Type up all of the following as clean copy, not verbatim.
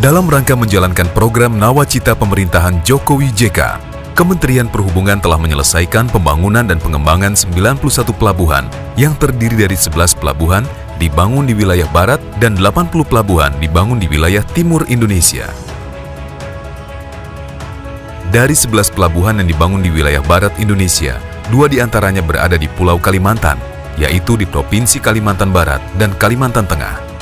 Dalam rangka menjalankan program Nawacita Pemerintahan Jokowi JK, Kementerian Perhubungan telah menyelesaikan pembangunan dan pengembangan 91 pelabuhan yang terdiri dari 11 pelabuhan dibangun di wilayah barat dan 80 pelabuhan dibangun di wilayah timur Indonesia. Dari 11 pelabuhan yang dibangun di wilayah barat Indonesia, 2 diantaranya berada di Pulau Kalimantan, yaitu di Provinsi Kalimantan Barat dan Kalimantan Tengah.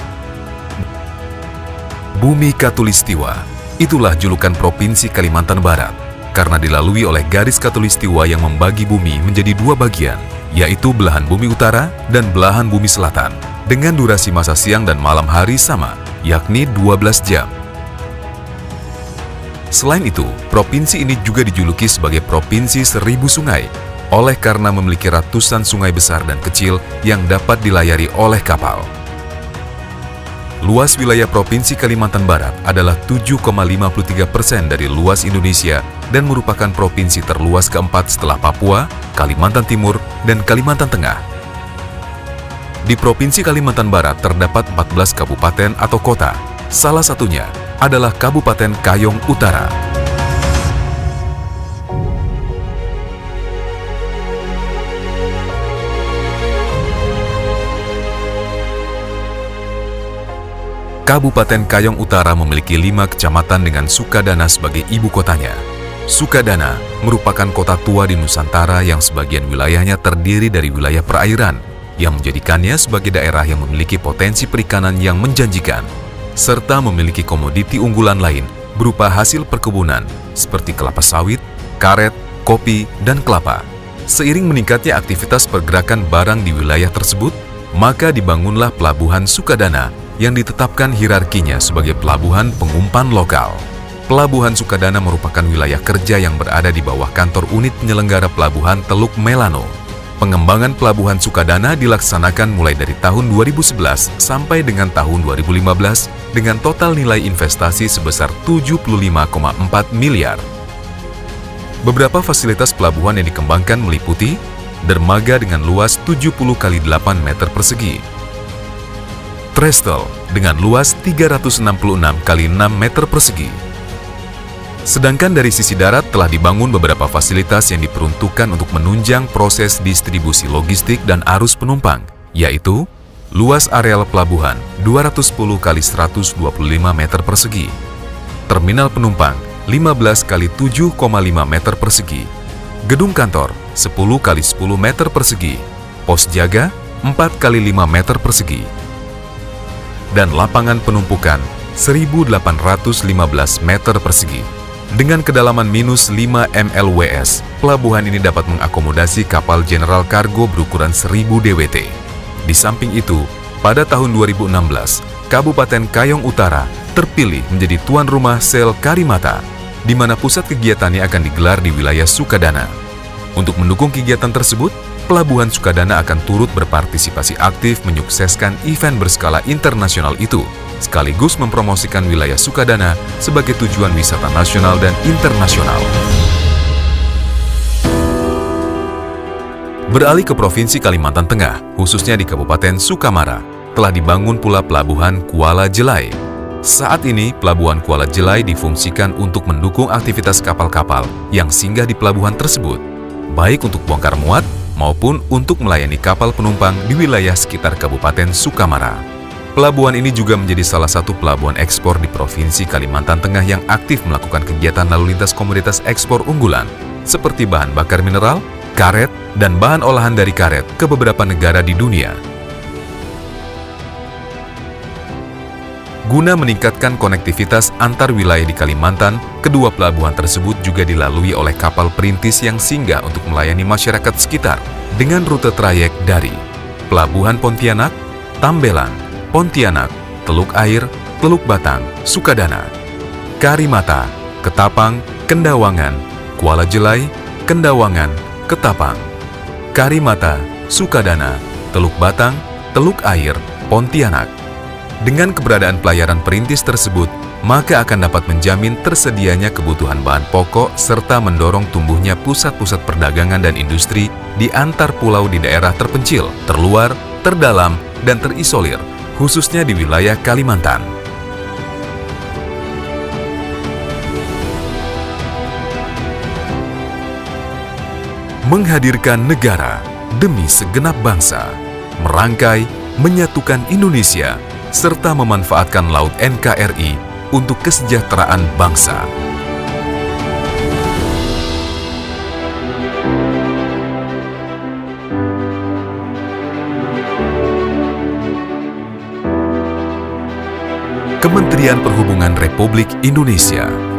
Bumi Katulistiwa, itulah julukan Provinsi Kalimantan Barat, karena dilalui oleh garis Katulistiwa yang membagi bumi menjadi 2 bagian, yaitu belahan bumi utara dan belahan bumi selatan, dengan durasi masa siang dan malam hari sama, yakni 12 jam. Selain itu, provinsi ini juga dijuluki sebagai Provinsi Seribu Sungai, oleh karena memiliki ratusan sungai besar dan kecil yang dapat dilayari oleh kapal. Luas wilayah Provinsi Kalimantan Barat adalah 7,53% dari luas Indonesia dan merupakan provinsi terluas keempat setelah Papua, Kalimantan Timur, dan Kalimantan Tengah. Di Provinsi Kalimantan Barat terdapat 14 kabupaten atau kota, salah satunya adalah Kabupaten Kayong Utara. Kabupaten Kayong Utara memiliki 5 kecamatan dengan Sukadana sebagai ibu kotanya. Sukadana merupakan kota tua di Nusantara yang sebagian wilayahnya terdiri dari wilayah perairan, yang menjadikannya sebagai daerah yang memiliki potensi perikanan yang menjanjikan, serta memiliki komoditi unggulan lain berupa hasil perkebunan seperti kelapa sawit, karet, kopi, dan kelapa. Seiring meningkatnya aktivitas pergerakan barang di wilayah tersebut, maka dibangunlah Pelabuhan Sukadana yang ditetapkan hierarkinya sebagai pelabuhan pengumpan lokal. Pelabuhan Sukadana merupakan wilayah kerja yang berada di bawah kantor unit penyelenggara pelabuhan Teluk Melano. Pengembangan Pelabuhan Sukadana dilaksanakan mulai dari tahun 2011 sampai dengan tahun 2015 dengan total nilai investasi sebesar 75,4 miliar. Beberapa fasilitas pelabuhan yang dikembangkan meliputi dermaga dengan luas 70 x 8 meter persegi, trestle dengan luas 366 x 6 meter persegi. Sedangkan dari sisi darat telah dibangun beberapa fasilitas yang diperuntukkan untuk menunjang proses distribusi logistik dan arus penumpang, yaitu luas areal pelabuhan 210 x 125 meter persegi, terminal penumpang 15 x 7,5 meter persegi, gedung kantor 10 x 10 meter persegi, pos jaga 4 x 5 meter persegi, dan lapangan penumpukan 1.815 meter persegi. Dengan kedalaman minus 5 mLWS, pelabuhan ini dapat mengakomodasi kapal general kargo berukuran 1000 DWT. Di samping itu, pada tahun 2016, Kabupaten Kayong Utara terpilih menjadi tuan rumah Sel Karimata, di mana pusat kegiatannya akan digelar di wilayah Sukadana. Untuk mendukung kegiatan tersebut, Pelabuhan Sukadana akan turut berpartisipasi aktif menyukseskan event berskala internasional itu, sekaligus mempromosikan wilayah Sukadana sebagai tujuan wisata nasional dan internasional. Beralih ke Provinsi Kalimantan Tengah, khususnya di Kabupaten Sukamara, telah dibangun pula Pelabuhan Kuala Jelai. Saat ini, Pelabuhan Kuala Jelai difungsikan untuk mendukung aktivitas kapal-kapal yang singgah di pelabuhan tersebut, baik untuk bongkar muat maupun untuk melayani kapal penumpang di wilayah sekitar Kabupaten Sukamara. Pelabuhan ini juga menjadi salah satu pelabuhan ekspor di Provinsi Kalimantan Tengah yang aktif melakukan kegiatan lalu lintas komoditas ekspor unggulan, seperti bahan bakar mineral, karet, dan bahan olahan dari karet ke beberapa negara di dunia. Guna meningkatkan konektivitas antar wilayah di Kalimantan, kedua pelabuhan tersebut juga dilalui oleh kapal perintis yang singgah untuk melayani masyarakat sekitar dengan rute trayek dari Pelabuhan Pontianak, Tambelan, Pontianak, Teluk Air, Teluk Batang, Sukadana, Karimata, Ketapang, Kendawangan, Kuala Jelai, Kendawangan, Ketapang, Karimata, Sukadana, Teluk Batang, Teluk Air, Pontianak. Dengan keberadaan pelayaran perintis tersebut, maka akan dapat menjamin tersedianya kebutuhan bahan pokok serta mendorong tumbuhnya pusat-pusat perdagangan dan industri di antar pulau di daerah terpencil, terluar, terdalam, dan terisolir, khususnya di wilayah Kalimantan. menghadirkan negara demi segenap bangsa, merangkai, menyatukan Indonesia, serta memanfaatkan Laut NKRI untuk kesejahteraan bangsa. Kementerian Perhubungan Republik Indonesia